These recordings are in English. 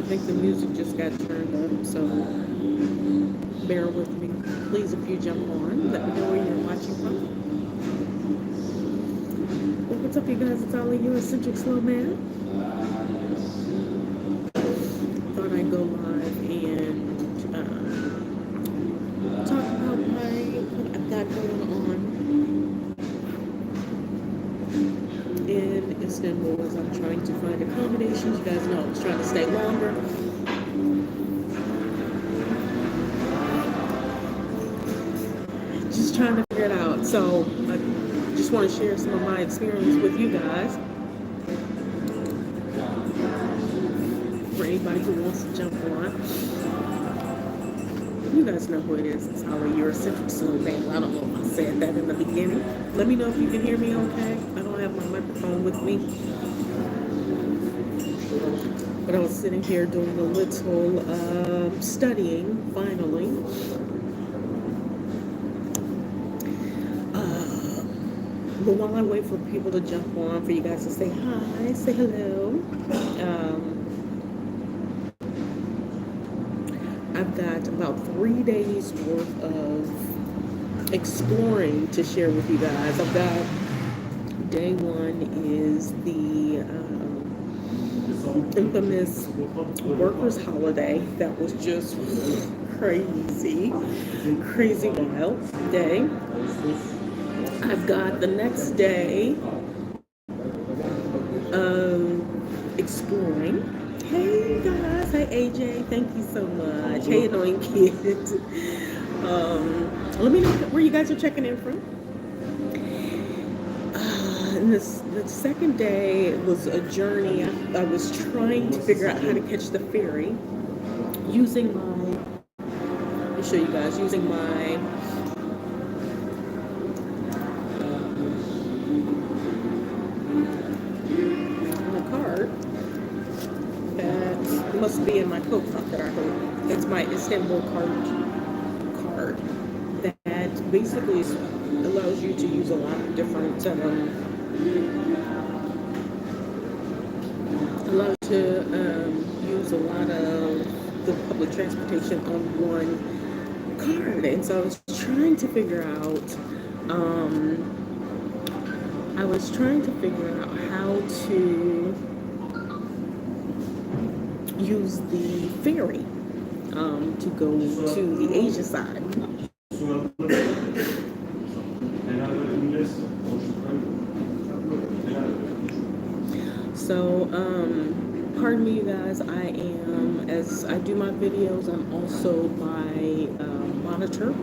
I think the music just got turned up, so bear with me. Please, if you jump on, let me know where you're watching from. Well, what's up, you guys? It's Ali, your eccentric slow man. Thought I'd go live and talk about what I've got going on in Istanbul as I'm trying to find accommodations. You guys know I was trying to stay longer. Just trying to figure it out. So I just want to share some of my experience with you guys. For anybody who wants to jump on. You guys know who it is. It's Holly, your eccentric slow man. I don't know if I said that in the beginning. Let me know if you can hear me okay. I don't have my microphone with me. But I was sitting here doing a little studying, finally. But while I wait for people to jump on, for you guys to say hi, say hello, I've got about 3 days worth of exploring to share with you guys. I've got day one is the infamous workers' holiday. That was just crazy wild day. I've got the next day exploring. Hey guys, hi AJ, thank you so much. Hey annoying kids. Let me know where you guys are checking in from. And the second day was a journey. I was trying to figure out how to catch the ferry using my, let me show you guys, using my card that must be in my coat pocket, I hope. It's my Istanbul card that basically allows you to use a lot of different use a lot of the public transportation on one card. And so I was trying to figure out how to use the ferry to go to the Asia side. So, pardon me, you guys. I am, as I do my videos, I'm also my monitor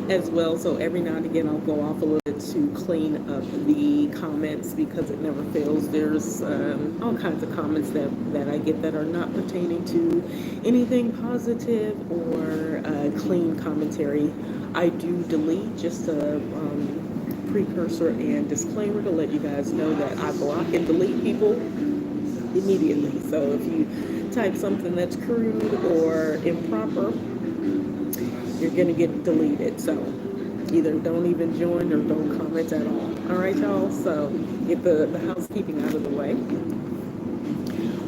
as well. So every now and again, I'll go off a little bit to clean up the comments because it never fails. There's all kinds of comments that I get that are not pertaining to anything positive or clean commentary. I do delete, just a precursor and disclaimer to let you guys know that I block and delete people immediately. So if you type something that's crude or improper, you're gonna get deleted. So either don't even join or don't comment at all. All right, y'all. So get the housekeeping out of the way.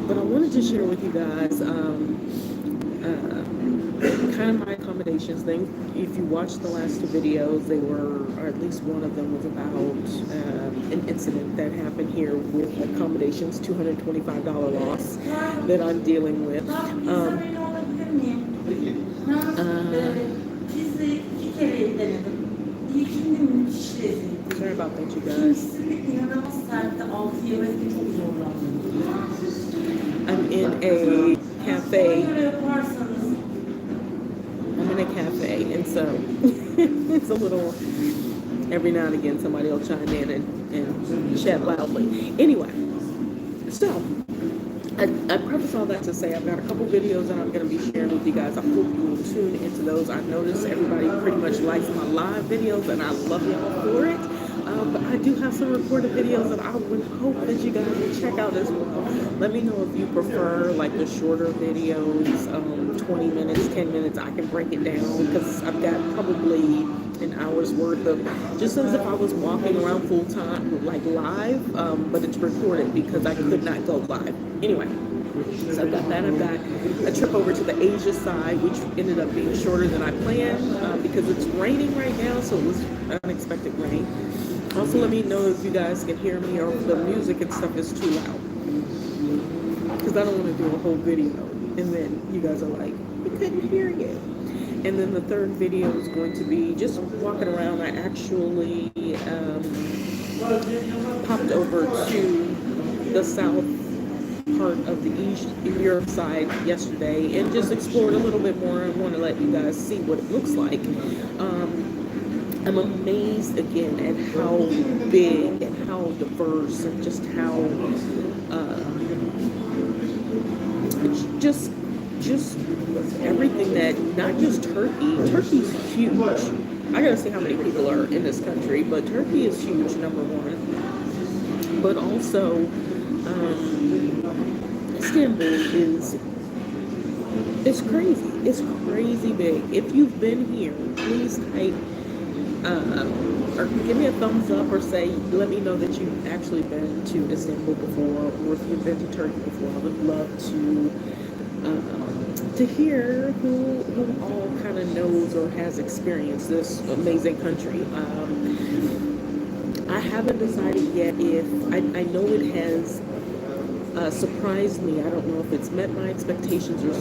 But I wanted to share with you guys kind of my accommodations thing. If you watched the last two videos, they were, or at least one of them was about an incident that happened here with accommodations, $225 loss that I'm dealing with. Sorry about that, you guys. I'm in a cafe. And so it's a little, every now and again somebody will chime in and chat loudly. Anyway, so I preface all that to say I've got a couple videos that I'm going to be sharing with you guys. I hope you will tune into those. I noticed everybody pretty much likes my live videos, and I love y'all for it. But I do have some recorded videos that I would hope that you guys will check out as well. Let me know if you prefer like the shorter videos, 20 minutes, 10 minutes. I can break it down because I've got probably an hour's worth of, just as if I was walking around full time, like live, but it's recorded because I could not go live. Anyway, So I've got that. I've got a trip over to the Asia side, which ended up being shorter than I planned because it's raining right now, so it was unexpected rain. Also, let me know if you guys can hear me or if the music and stuff is too loud, because I don't want to do a whole video and then you guys are like, we couldn't hear you. And then the third video is going to be just walking around. I actually popped over to the south part of the East Europe side yesterday and just explored a little bit more. I want to let you guys see what it looks like. I'm amazed again at how big and how diverse and just how just everything that, not just Turkey's huge. I gotta see how many people are in this country, but Turkey is huge, number one. But also, Istanbul it's crazy. It's crazy big. If you've been here, please type or give me a thumbs up or say, let me know that you've actually been to Istanbul before, or if you've been to Turkey before. I would love to hear who all kind of knows or has experienced this amazing country. I haven't decided yet if I know it has surprised me. I don't know if it's met my expectations or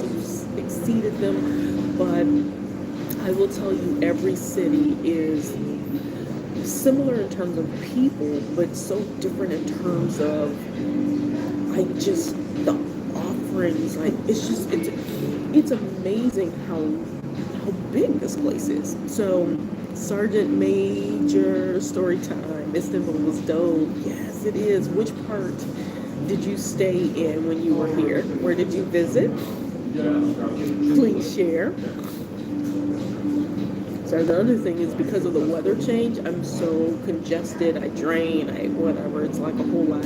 exceeded them, but I will tell you, every city is similar in terms of people, but so different in terms of like just the offerings. Like it's amazing how big this place is. So Sergeant Major story time. Istanbul was dope. Yes, it is. Which part did you stay in when you were here? Where did you visit? Please share. So the other thing is, because of the weather change, I'm so congested, I drain, whatever, it's like a whole lot.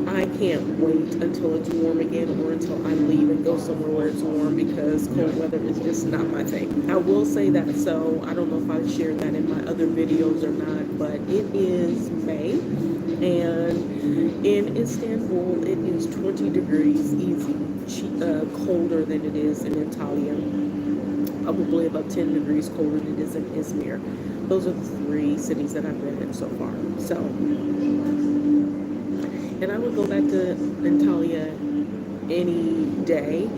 I can't wait until it's warm again or until I leave and go somewhere where it's warm, because cold weather is just not my thing. I will say that, so I don't know if I shared that in my other videos or not, but it is May, and in Istanbul it is 20 degrees easy, colder than it is in Antalya. Probably about 10 degrees colder than it is in Izmir. Those are the 3 cities that I've been in so far. So, and I would go back to Antalya any day.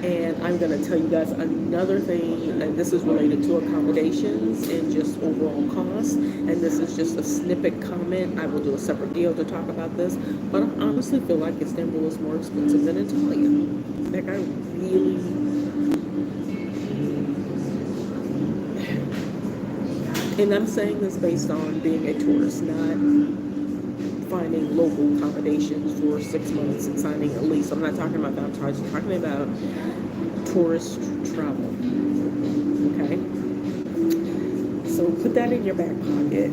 And I'm going to tell you guys another thing, and this is related to accommodations and just overall costs. And this is just a snippet comment. I will do a separate video to talk about this. But I honestly feel like Istanbul is more expensive than Antalya. Like, I really... And I'm saying this based on being a tourist, not finding local accommodations for 6 months and signing a lease. I'm not talking about that. I'm talking about tourist travel. Okay? So put that in your back pocket.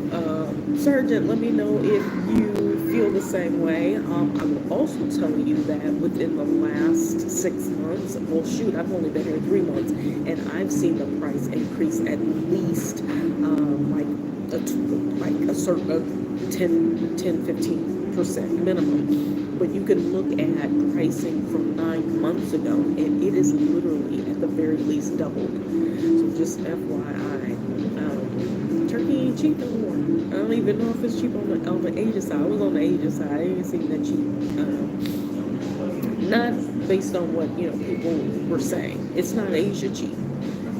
Sergeant, let me know if you feel the same way. I will also tell you that within the last 6 months, well, shoot, I've only been here 3 months, and I've seen the price increase at least like a certain 10-15% minimum. But you can look at pricing from 9 months ago, and it is literally at the very least doubled. So just FYI, Turkey ain't cheap no more. I don't even know if it's cheap on the Asia side. I was on the Asia side. I didn't see that cheap. Not based on what people were saying. It's not Asia cheap,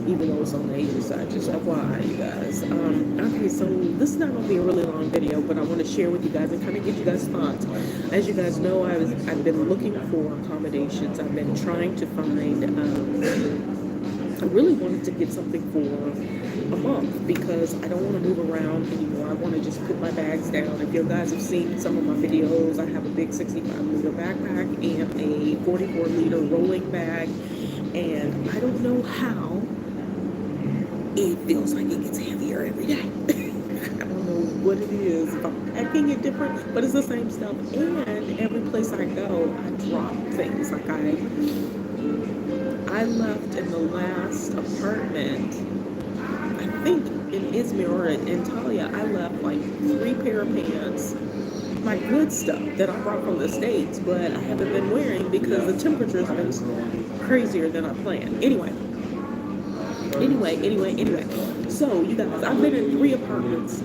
even though it's on the Asia side. Just FYI, you guys. Okay, so this is not going to be a really long video, but I want to share with you guys and kind of get you guys thoughts. As you guys know, I've been looking for accommodations. I've been trying to find... I really wanted to get something for a month because I don't want to move around anymore. I want to just put my bags down. If you guys have seen some of my videos, I have a big 65-liter backpack and a 44-liter rolling bag, and I don't know how it feels like it gets heavier every day. I don't know what it is. If I'm packing it different, but it's the same stuff. And every place I go, I drop things. Like I left in the last apartment, I think in Izmir or in Antalya, I left like 3 pair of pants, my good stuff that I brought from the States, but I haven't been wearing because the temperature's been crazier than I planned. Anyway. So, you guys, I've been in 3 apartments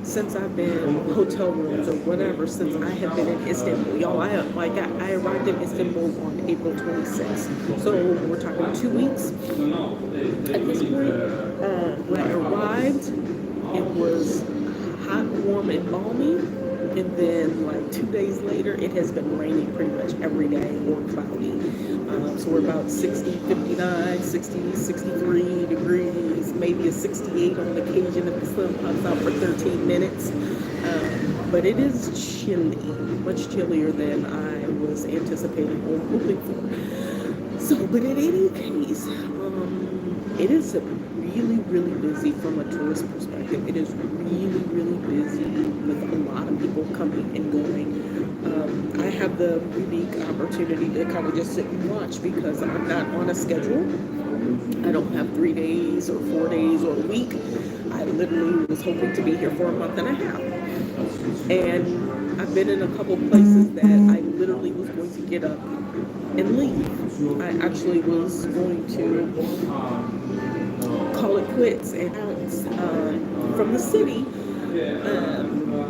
since I've been hotel rooms or whatever since I have been in Istanbul. Y'all, I arrived in Istanbul on April 26th. So we're talking 2 weeks at this point. When I arrived, it was hot, warm, and balmy. And then, like 2 days later, it has been raining pretty much every day or cloudy. So we're about 60, 59, 60, 63 degrees, maybe a 68 on occasion if the sun pops out for 13 minutes. But it is chilly, much chillier than I was anticipating or hoping for. So, but in any case, it is really busy from a tourist perspective. It is really busy with a lot of people coming and going. I have the unique opportunity to kind of just sit and watch because I'm not on a schedule. I don't have 3 days or 4 days or a week. I literally was hoping to be here for a month and a half. And I've been in a couple places that I literally was going to get up and leave. I actually was going to call it quits and bounce from the city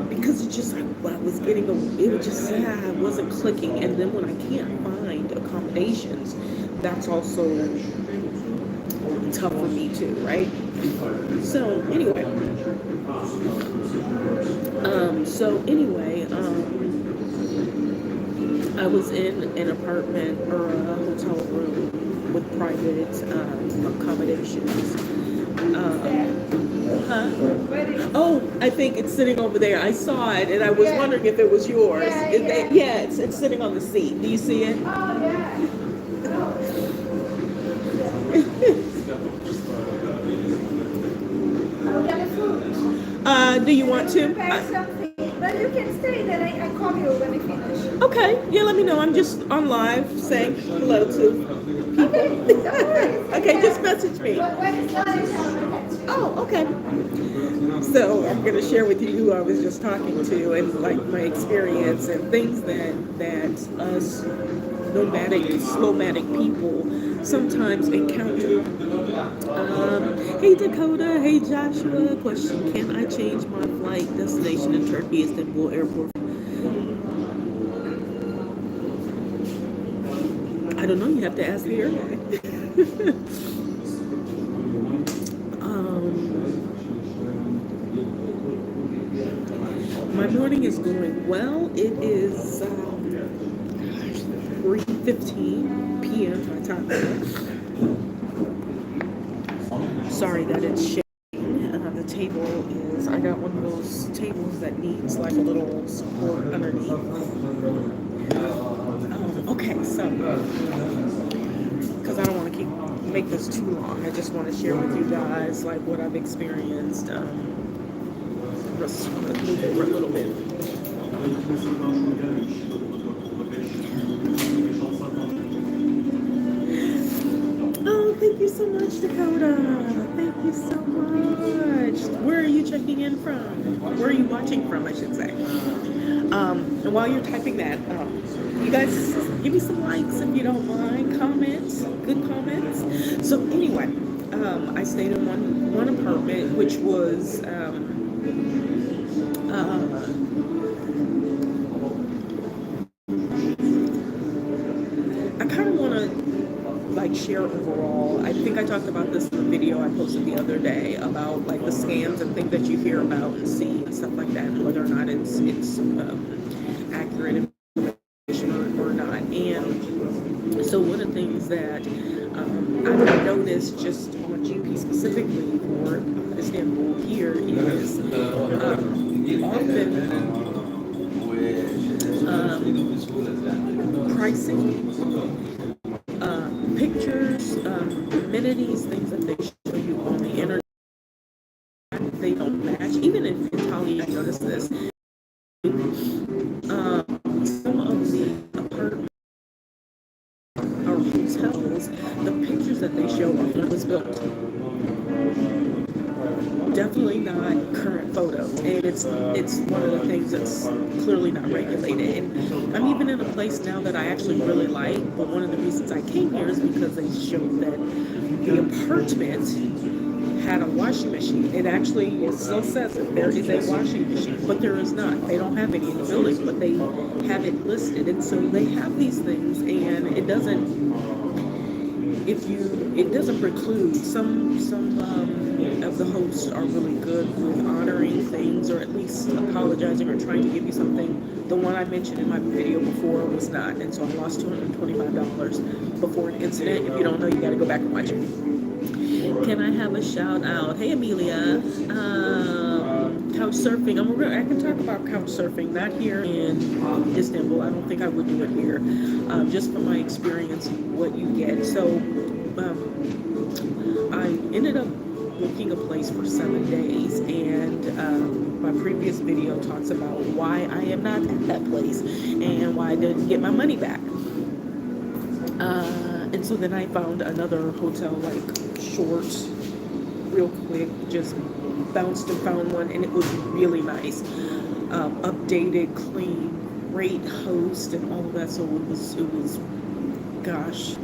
because it just, I was getting, it was just, I wasn't clicking. And then when I can't find accommodations, that's also tough for me too, right? So anyway, I was in an apartment or a hotel room with private accommodations. Oh, I think it's sitting over there. I saw it, and I was wondering if it was yours. It's sitting on the seat. Do you see it? Oh, yeah. Do you want to? But you can stay, then I call you when I finish. Okay, yeah, let me know. I'm just on live saying hello to people. Okay, just message me. Oh, okay. So I'm going to share with you who I was just talking to and like my experience and things that us slowmatic people sometimes encounter. Hey Dakota, hey Joshua, question, can I change my flight destination in Turkey, Istanbul airport? I don't know, you have to ask the airline. My morning is going well. It is 3:15 p.m. my time. Sorry that it's shaking. The table is, I got one of those tables that needs like a little support underneath. Okay, so, because I don't want to make this too long, I just want to share with you guys like what I've experienced. Let's move over a little bit. Oh, thank you so much, Dakota. Thank you so much. Where are you checking in from? Where are you watching from, I should say? And while you're typing that, you guys give me some likes if you don't mind. Comments, good comments. So anyway, I stayed in one apartment, which was I kind of want to like share overall. I think I talked about this in the video I posted the other day about like the scams and things that you hear about and see and stuff like that, and whether or not it's accurate information or not. And so one of the things that I've noticed just on GP specifically for Istanbul here is often pricing, pictures, amenities, things that they show you on the internet, they don't match. Even in Italy, I noticed this. Some of the apartments or hotels, the pictures that they show of when it was built definitely not current photos, and it's one of the things that's clearly not regulated. And I'm even in a place now that I actually really like, but one of the reasons I came here is because they showed that the apartment had a washing machine. It actually, it still says that there is a washing machine, but there is not. They don't have any in the building, but they have it listed. And so they have these things, and it doesn't, it doesn't preclude. Some of the hosts are really good with honoring things, or at least apologizing or trying to give you something. The one I mentioned in my video before was not, and so I lost $225 before an incident. If you don't know, you got to go back and watch it. Can I have a shout out? Hey, Amelia. Couch surfing. I can talk about couch surfing, not here in Istanbul. I don't think I would do it here, just from my experience, what you get. So I ended up booking a place for 7 days, and my previous video talks about why I am not at that place and why I didn't get my money back. And so then I found another hotel, like short, real quick, just bounced and found one, and it was really nice, updated, clean, great host, and all of that. So it was, gosh,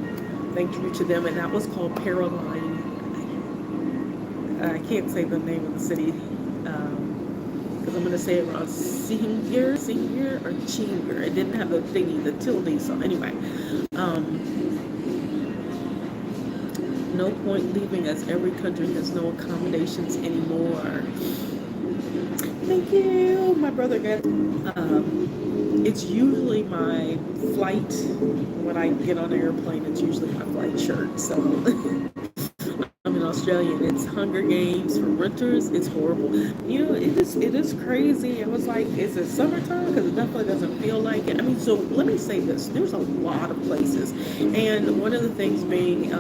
thank you to them. And that was called Paraline. I can't say the name of the city, because I'm going to say it wrong. Senior or Chinger. It didn't have the thingy, the tilde. So anyway, no point leaving, as every country has no accommodations anymore. Thank you. My brother got, it's usually my flight, when I get on an airplane, it's usually my flight shirt. So I'm in Australia, and it's Hunger Games for renters. It's horrible. You know, it is crazy. I was like, is it summertime? Because it definitely doesn't feel like it. I mean, so let me say this. There's a lot of places. And one of the things being,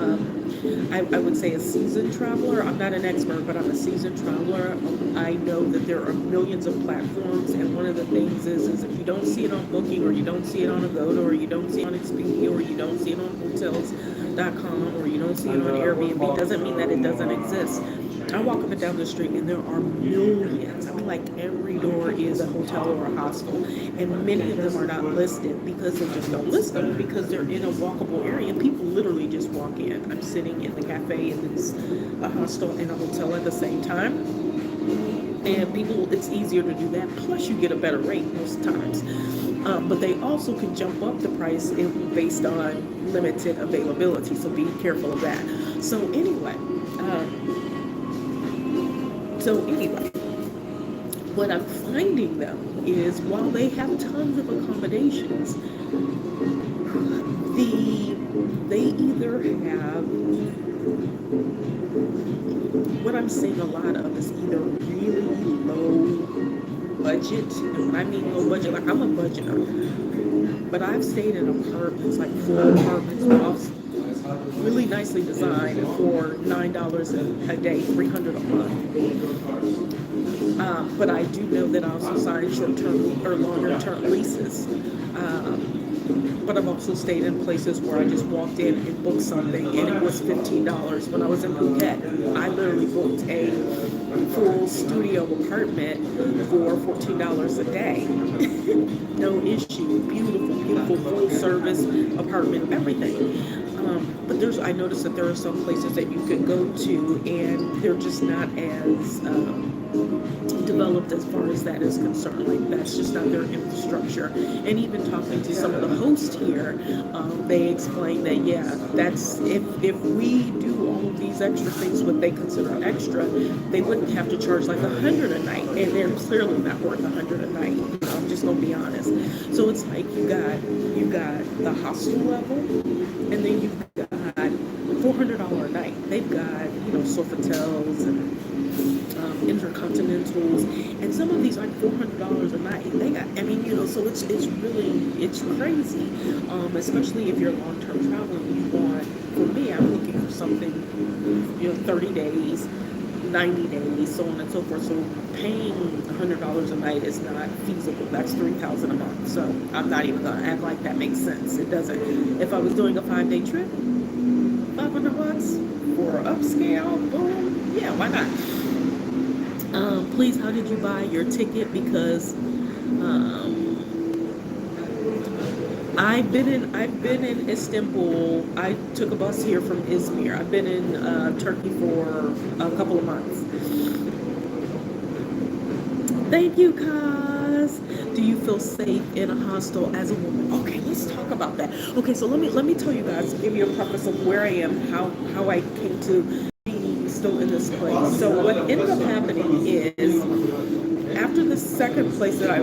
I would say a seasoned traveler. I'm not an expert, but I'm a seasoned traveler. I know that there are millions of platforms, and one of the things is if you don't see it on Booking, or you don't see it on Agoda, or you don't see it on Expedia, or you don't see it on Hotels.com, or you don't see it on Airbnb, doesn't mean that it doesn't exist. I walk up and down the street, and there are millions. I mean, like every door is a hotel or a hostel, and many of them are not listed because they just don't list them because they're in a walkable area. People literally just walk in. I'm sitting in the cafe, and it's a hostel and a hotel at the same time. And people, it's easier to do that. Plus, you get a better rate most times. But they also can jump up the price based on limited availability. So be careful of that. So anyway, what I'm finding though is while they have tons of accommodations, they either have, what I'm seeing a lot of is either really low budget, and when I mean low budget, like I'm a budgeter, but I've stayed in apartments, like full apartments, really nicely designed for $9 a day, $300 a month. But I do know that I also sign short-term or longer-term leases. But I've also stayed in places where I just walked in and booked something, and it was $15. When I was in Phuket, I literally booked a full studio apartment for $14 a day. No issue. Beautiful, full service apartment, everything. But I noticed that there are some places that you could go to, and they're just not as developed as far as that is concerned. Like, that's just not their infrastructure. And even talking to some of the hosts here, they explain that, yeah, that's, if we do all of these extra things, what they consider extra, they wouldn't have to charge like $100 a night, and they're clearly not worth $100 a night. I'm just gonna be honest. So it's like you got the hostel level, and then you've got $400 a night. They've got, Sofotels and Intercontinentals, and some of these are $400 a night. They got, so it's crazy, especially if you're long-term traveling. You want, for me, I'm looking for something, 30 days, 90 days, so on and so forth. So paying $100 a night is not feasible. That's $3,000 a month. So I'm not even gonna act like that makes sense. It doesn't. If I was doing a 5-day trip, $500 for upscale, boom, yeah, why not? Please, how did you buy your ticket? Because I've been in Istanbul. I took a bus here from Izmir. I've been in Turkey for a couple of months. Thank you, Kaz. Do you feel safe in a hostel as a woman? Okay, let's talk about that. Okay, so let me tell you guys, give you a preface of where I am, how I came to be still in this place. So what ended up happening is after the second place that I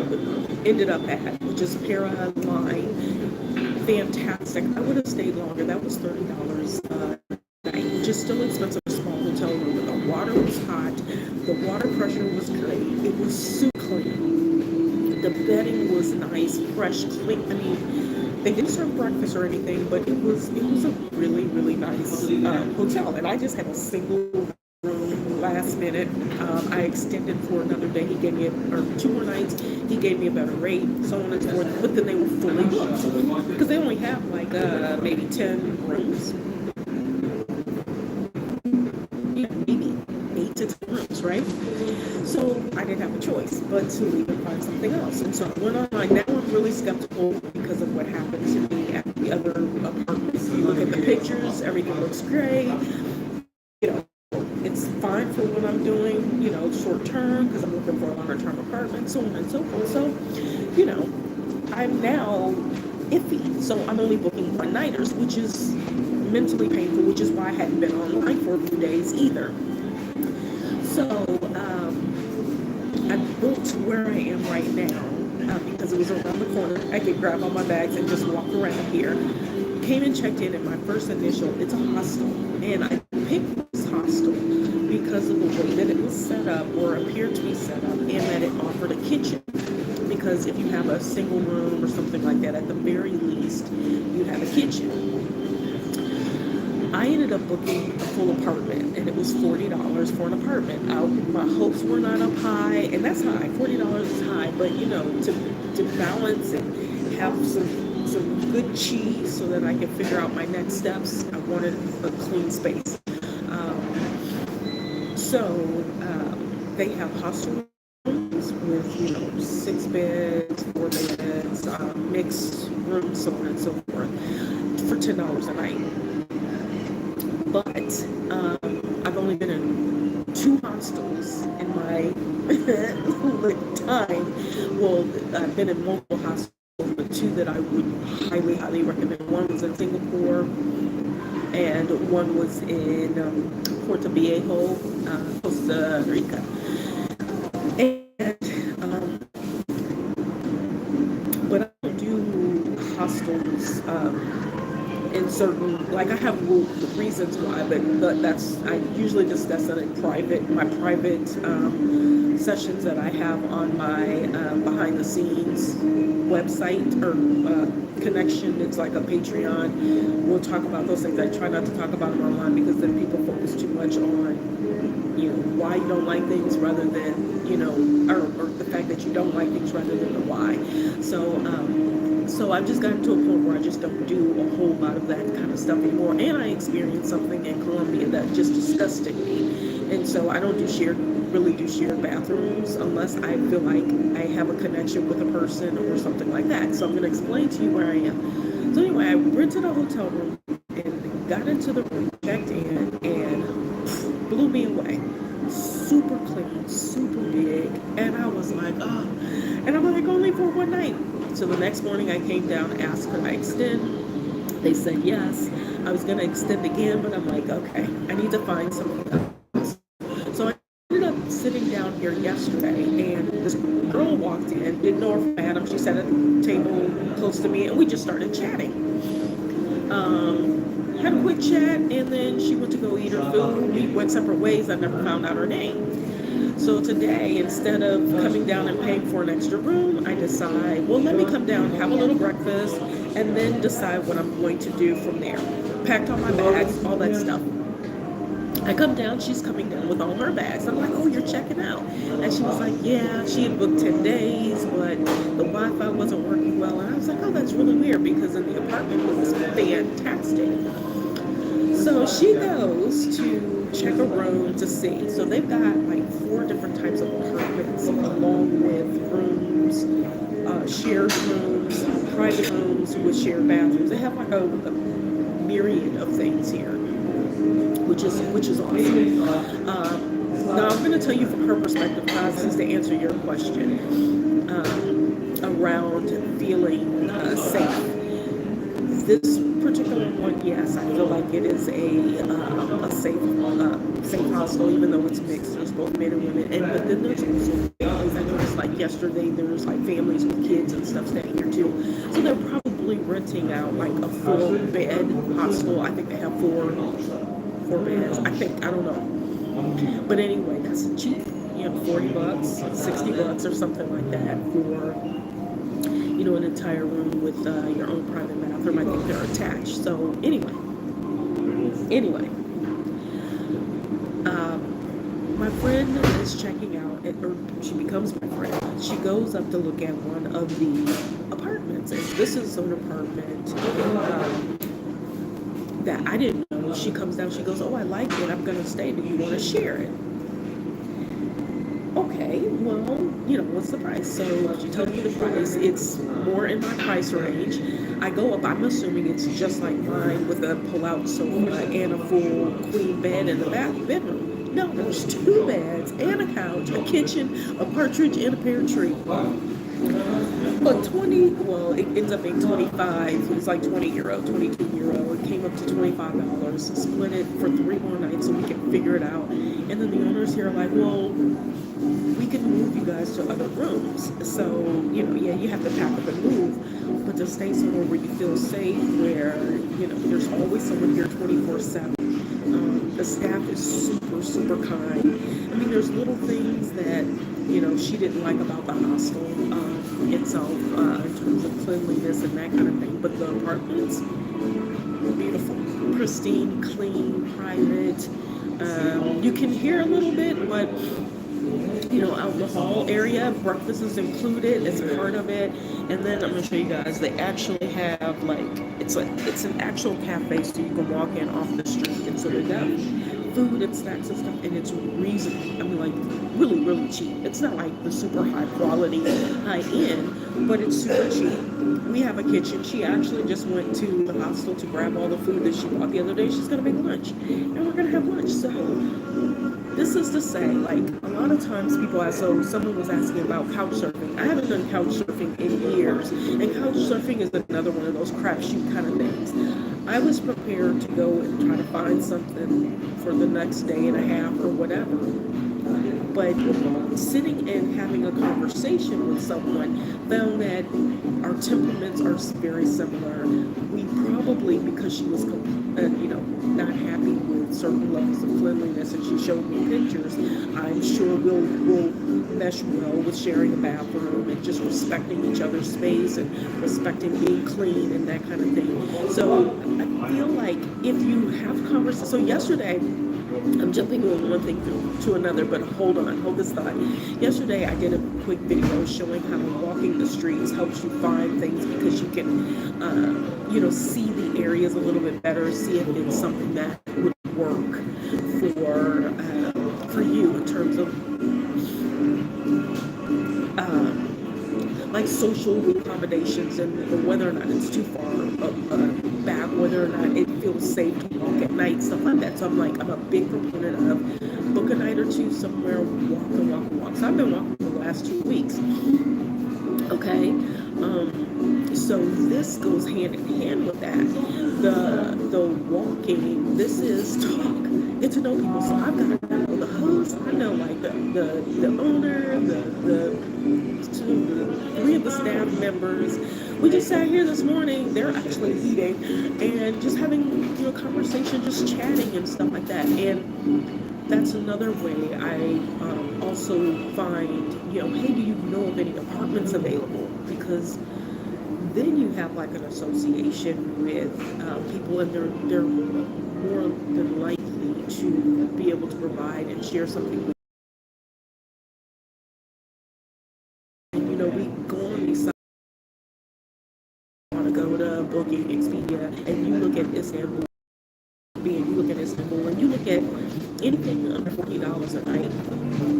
ended up at, which is Para Line, fantastic. I would have stayed longer. That was $30 a night, which is still expensive for a small hotel room. But the water was hot. The water pressure was great. It was super clean. The bedding was nice, fresh, clean. I mean, they didn't serve breakfast or anything, but it was a really, really nice hotel. And I just had a single room last minute. I extended for another day. He gave me, or 2 more nights. He gave me a better rate, so on and so forth. But then they were fully booked because they only have like maybe 10 rooms. Yeah, maybe 8 to 10 rooms, right? So I didn't have a choice but to leave and find something else. And so I went online. Now I'm really skeptical because of what happened to me at the other apartments. You look at the pictures, everything looks great. You know, it's fine for what I'm doing, short term, because I'm looking for a longer term apartment, so on and so forth. So, I'm now iffy. So I'm only booking one-nighters, which is mentally painful, which is why I hadn't been online for a few days either. So I booked where I am right now because it was around the corner. I could grab all my bags and just walk around here. Came and checked in, and my first initial, it's a hostel. And I picked this hostel because of the way that it was set up, or appeared to be set up, and that it offered a kitchen. Because if you have a single room or something like that, at the very least, you have a kitchen. I ended up booking a full apartment, and it was $40 for an apartment. My hopes were not up high, and that's high. $40 is high, but to balance and have some good cheese so that I can figure out my next steps, I wanted a clean space. They have hostel rooms with 6 beds, 4 beds, mixed rooms, so on and so forth, for $10 a night. But I've only been in 2 hostels in my time. Well, I've been in multiple hostels, but 2 that I would highly, highly recommend. One was in Singapore, and one was in Puerto Viejo, Costa Rica. And but I don't do hostels in certain, like, I have reasons why, but that's, I usually discuss that in my private sessions that I have on my behind the scenes website or connection. It's like a Patreon. We'll talk about those things. I try not to talk about them online because then people focus too much on why you don't like things rather than or the fact that you don't like things rather than the why. So I've just gotten to a point where I just don't do a whole lot of that kind of stuff anymore. And I experienced something in Colombia that just disgusted me. And so I don't really do shared bathrooms unless I feel like I have a connection with a person or something like that. So I'm going to explain to you where I am. So anyway, I rented a hotel room and got into the room, checked in, and blew me away. Super clean, super big. And I was like, oh. And I'm like, only for one night. So the next morning I came down, asked could I extend. They said yes. I was going to extend again, but I'm like, okay, I need to find something else. So I ended up sitting down here yesterday, and this girl walked in, didn't know her from Adam. She sat at the table close to me, and we just started chatting. Had a quick chat, and then she went to go eat her food. We went separate ways. I never found out her name. So today, instead of coming down and paying for an extra room, I decide, well, let me come down, have a little breakfast, and then decide what I'm going to do from there. Packed all my bags, all that stuff. I come down, she's coming down with all her bags. I'm like, oh, you're checking out. And she was like, yeah, she had booked 10 days, but the Wi-Fi wasn't working well. And I was like, oh, that's really weird because in the apartment it was fantastic. So she goes to check a room to see. So they've got like 4 different types of apartments, along with rooms, shared rooms, private rooms with shared bathrooms. They have like a myriad of things here, which is awesome. Now I'm going to tell you from her perspective, guys, this is to answer your question around feeling safe. This particular one, yes, I feel like it is a safe hostel, even though it's mixed. There's both men and women, and but then there's also families. I noticed like yesterday there's like families with kids and stuff staying here too. So they're probably renting out like a 4-bed hostel. I think they have four beds. I don't know, but anyway, that's cheap. You know, $40, $60 or something like that for an entire room with your own private bathroom. I think they're attached. So anyway, my friend is checking out, or she becomes my friend. She goes up to look at one of the apartments, and this is an apartment that I didn't know. She comes down, she goes, "Oh, I like it. I'm gonna stay. Do you want to share it?" Okay, well, what's the price? So she tells me the price. It's more in my price range. I go up, I'm assuming it's just like mine with a pull-out sofa and a full queen bed in the bedroom. No, there's 2 beds and a couch, a kitchen, a partridge, and a pear tree. But it ends up being 25. It's like €20, €22. It came up to $25. Split it for 3 more nights so we can figure it out. And then the owners here are like, well, we can move you guys to other rooms. So, yeah, you have to pack up and move, but to stay somewhere where you feel safe, where, there's always someone here 24/7. The staff is super, super kind. I mean, there's little things that, she didn't like about the hostel itself in terms of cleanliness and that kind of thing, but the apartments were beautiful, pristine, clean, private. You can hear a little bit, but out in the hall area, breakfast is included, it's part of it. And then I'm going to show you guys, they actually have it's an actual cafe, so you can walk in off the street, and so they got food and snacks and stuff, and it's reasonable. I mean, like, really, really cheap. It's not like the super high quality, high end, but it's super cheap. We have a kitchen. She actually just went to the hostel to grab all the food that she bought the other day. She's going to make lunch, and we're going to have lunch. So this is to say, like, a lot of times people ask, so someone was asking about couch surfing. I haven't done couch surfing in years, and couch surfing is another one of those crapshoot kind of things. I was prepared to go and try to find something for the next day and a half or whatever. But sitting and having a conversation with someone found that our temperaments are very similar. We probably, because she was, not happy with certain levels of cleanliness, and she showed me pictures, I'm sure we'll mesh well with sharing a bathroom and just respecting each other's space and respecting being clean and that kind of thing. So I feel like if you have conversations, so yesterday, I'm jumping on one thing to another, but hold this thought. Yesterday I did a quick video showing how walking the streets helps you find things, because you can, see the areas a little bit better, see if it's something that would work for you in terms of like social accommodations, and whether or not it's too far back, whether or not it feels safe to walk at night, stuff like that. So I'm a big proponent of book a night or two somewhere, walk. So I've been walking for the last 2 weeks. Okay, so this goes hand in hand with that. The walking, this is talk, get to know people. So I've got to know the host, I know like the owner, the 3 of the staff members. We just sat here this morning, they're actually eating, and just having conversation, just chatting and stuff like that. And that's another way I also find, hey, do you know of any apartments available? Because then you have like an association with people, and they're more than likely to be able to provide and share something with you. We go on these sites, want to go to Booking, Expedia, and you look at Istanbul Airbnb, you look at Istanbul, and you look at anything under $40 a night.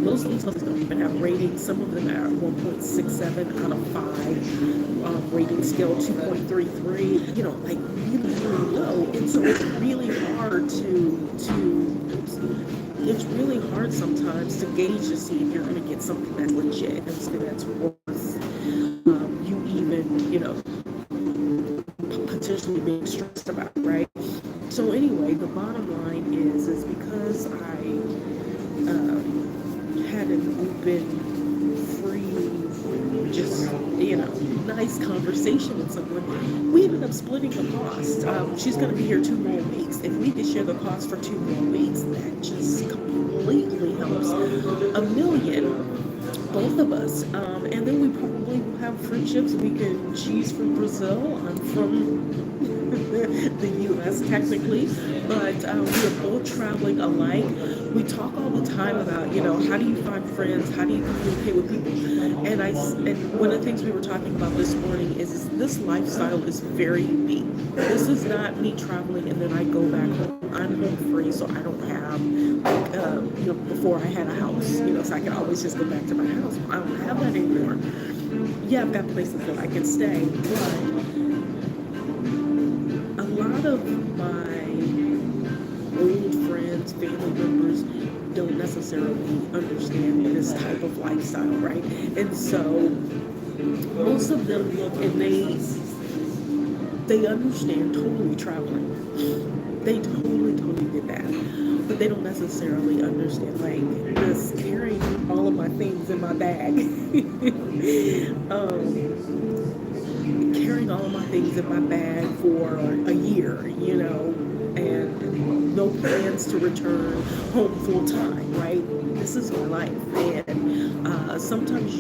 Most of these hotels don't even have ratings. Some of them are 1.67 out of 5. Rating scale 2.33. You know, like really, really low. And so it's really hard it's really hard sometimes to gauge to see if you're going to get something that's legit and something that's worth you even, you know, potentially being stressed about, right? So anyway, the bottom line is because I had an open, free, just, you know, nice conversation with someone, we ended up splitting the cost. She's going to be here 2 more weeks. If we could share the cost for 2 more weeks, that just completely helps both of us. And then we probably will have friendships. She's from Brazil, I'm from the U.S. technically, but we are both traveling alike. We talk all the time about, you know, how do you find friends? How do you communicate with people? And one of the things we were talking about this morning is this lifestyle is very unique. This is not me traveling and then I go back home. I'm home free, so I don't have, like, you know, before I had a house, you know, so I could always just go back to my house. I don't have that anymore. Yeah, I've got places that I can stay, but a lot of my old friends, family members don't necessarily understand this type of lifestyle, right? And so most of them look and they understand totally traveling. They totally get that. But they don't necessarily understand, like, this carrying all of my things in my bag. Carrying all of my things in my bag for a year, you know, and no plans to return home full time, right? This is my life. And sometimes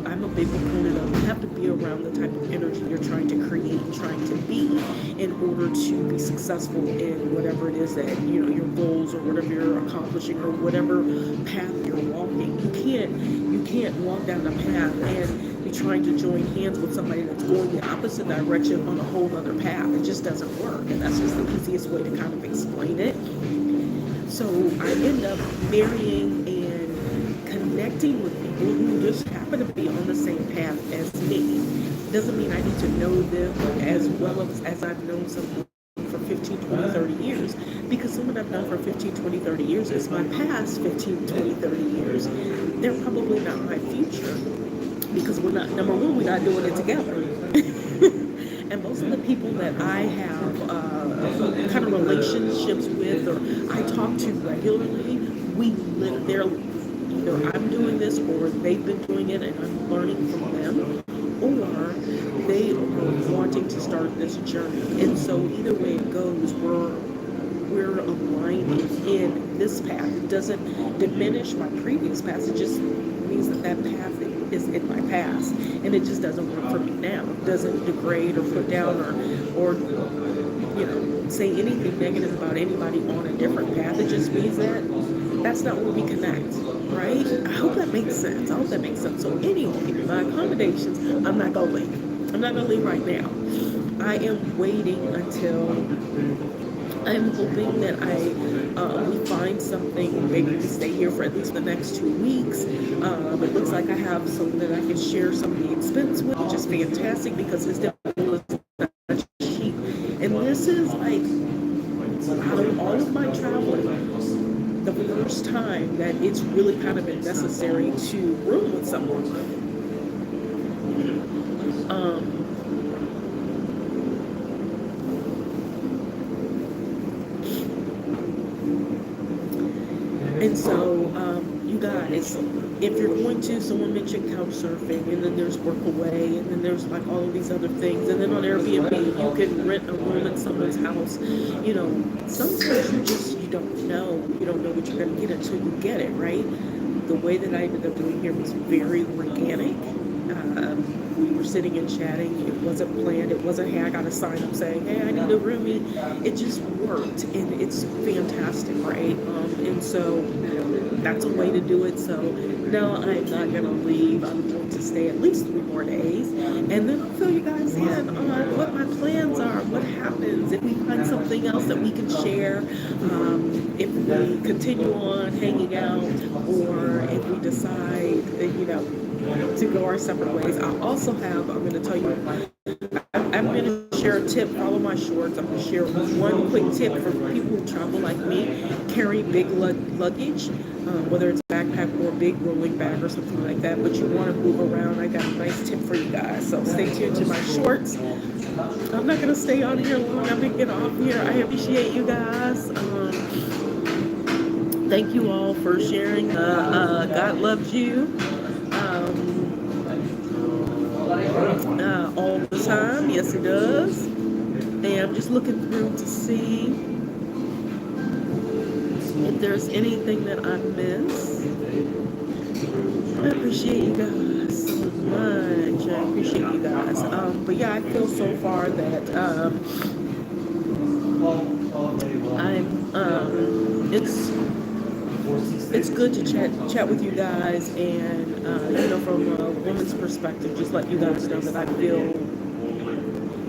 I'm a big proponent of, you have to be around the type of energy you're trying to create, trying to be, in order to be successful in whatever it is that, you know, your goals or whatever you're accomplishing or whatever path you're walking. You can't walk down a path and be trying to join hands with somebody that's going the opposite direction on a whole other path. It just doesn't work, and that's just the easiest way to kind of explain it. So I end up marrying and connecting with people who just happen to be on the same path as me. Doesn't mean I need to know them as well as I've known someone for 15, 20, 30 years, because someone I've known for 15, 20, 30 years is my past 15, 20, 30 years. They're probably not my future, because we're not, number one, we're not doing it together. And most of the people that I have kind of relationships with, or I talk to regularly, we live there. Either I'm doing this, or they've been doing it and I'm learning from them, or they are wanting to start this journey. And so either way it goes, we're aligning in this path. It doesn't diminish my previous path. It just means that path is in my past, and it just doesn't work for me now. It doesn't degrade or put down or you know, say anything negative about anybody on a different path. It just means that that's not where we connect, right? I hope that makes sense. So anyway, my accommodations, I'm not gonna leave right now. I am waiting until, I'm hoping that we find something. Maybe we stay here for at least the next 2 weeks. It looks like I have someone that I can share some of the expense with, which is fantastic, because Istanbul is not cheap. And this is, like, out of all of my traveling, the first time that it's really kind of been necessary to room with someone. And so, you guys, if you're going to, someone mentioned couch surfing, and then there's Workaway, and then there's like all of these other things, and then on Airbnb, you can rent a room in someone's house. You know, sometimes you don't know what you're going to get until you get it, right? The way that I ended up doing here was very organic. We were sitting and chatting. It wasn't planned. It wasn't, hey, I got a sign up saying, hey, I need a roomie. It just worked, and it's fantastic, right? And so that's a way to do it. So no, I'm not going to leave. I'm going to stay at least 3 more days, and then I'll fill you guys in on what my plans are, what happens if we find something else that we can share, if we continue on hanging out, or if we decide, to go our separate ways. I also have, I'm going to tell you, I'm going to share a tip. Follow my shorts. I'm going to share one quick tip for people who travel like me, carry big luggage, whether it's a backpack or a big rolling bag or something like that, but you want to move around. I got a nice tip for you guys. So stay tuned to my shorts. I'm not going to stay on here long. I'm going to get off here. I appreciate you guys. Thank you all for sharing. God loves you. All the time. Yes, He does. And I'm just looking through to see if there's anything that I missed. I appreciate you guys so much. I appreciate you guys. But yeah, I feel so far that it's good to chat with you guys, and from a woman's perspective, just let you guys know that I feel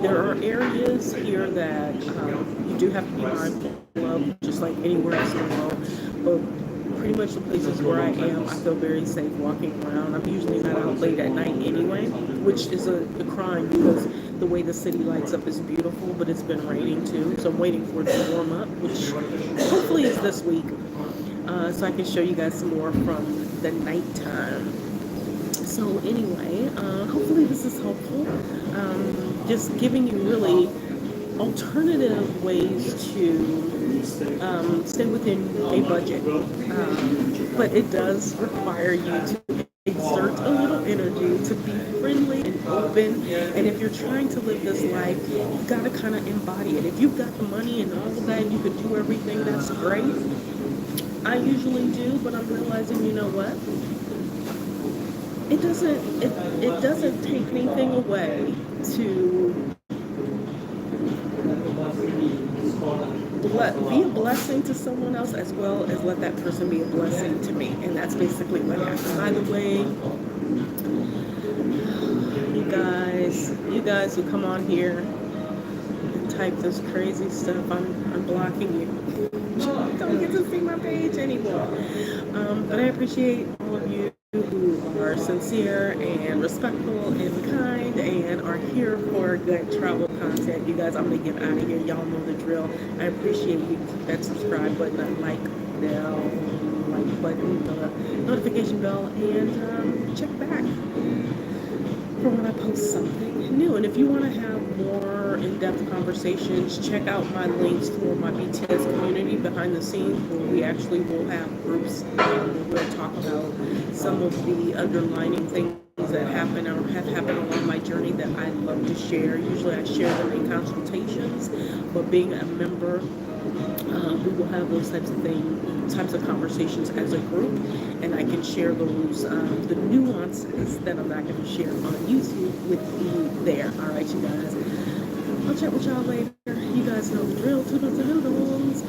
there are areas here that you do have to be mindful of, just like anywhere else in the world. But pretty much the places where I am, I feel very safe walking around. I'm usually not out late at night anyway, which is a crime because the way the city lights up is beautiful, but it's been raining too. So I'm waiting for it to warm up, which hopefully is this week. So I can show you guys some more from the nighttime. So anyway, hopefully this is helpful. Just giving you really alternative ways to stay within a budget. But it does require you to exert a little energy, to be friendly and open. And if you're trying to live this life, you've got to kind of embody it. If you've got the money and all of that, and you can do everything, that's great. I usually do, but I'm realizing, you know what? It doesn't take anything away to be a blessing to someone else, as well as let that person be a blessing to me. And that's basically what happened. By the way, you guys who come on here and type this crazy stuff, I'm blocking you. Don't get to see my page anymore. But I appreciate all of you who are sincere and respectful and kind and are here for good travel content. You guys, I'm gonna get out of here. Y'all know the drill. I appreciate you. Keep that subscribe button, that like button, the notification bell, and check back for when I post something new. And if you want to have more in-depth conversations, check out my links for my BTS community behind the scenes, where we actually will have groups where we'll talk about some of the underlining things that happen or have happened along my journey that I love to share. Usually I share them in consultations, but being a member, we will have those types of conversations as a group, and I can share those the nuances that I'm not going to share on YouTube with you there. All right, you guys. I'll chat with y'all later. You guys know the drill. Toodles and noodles.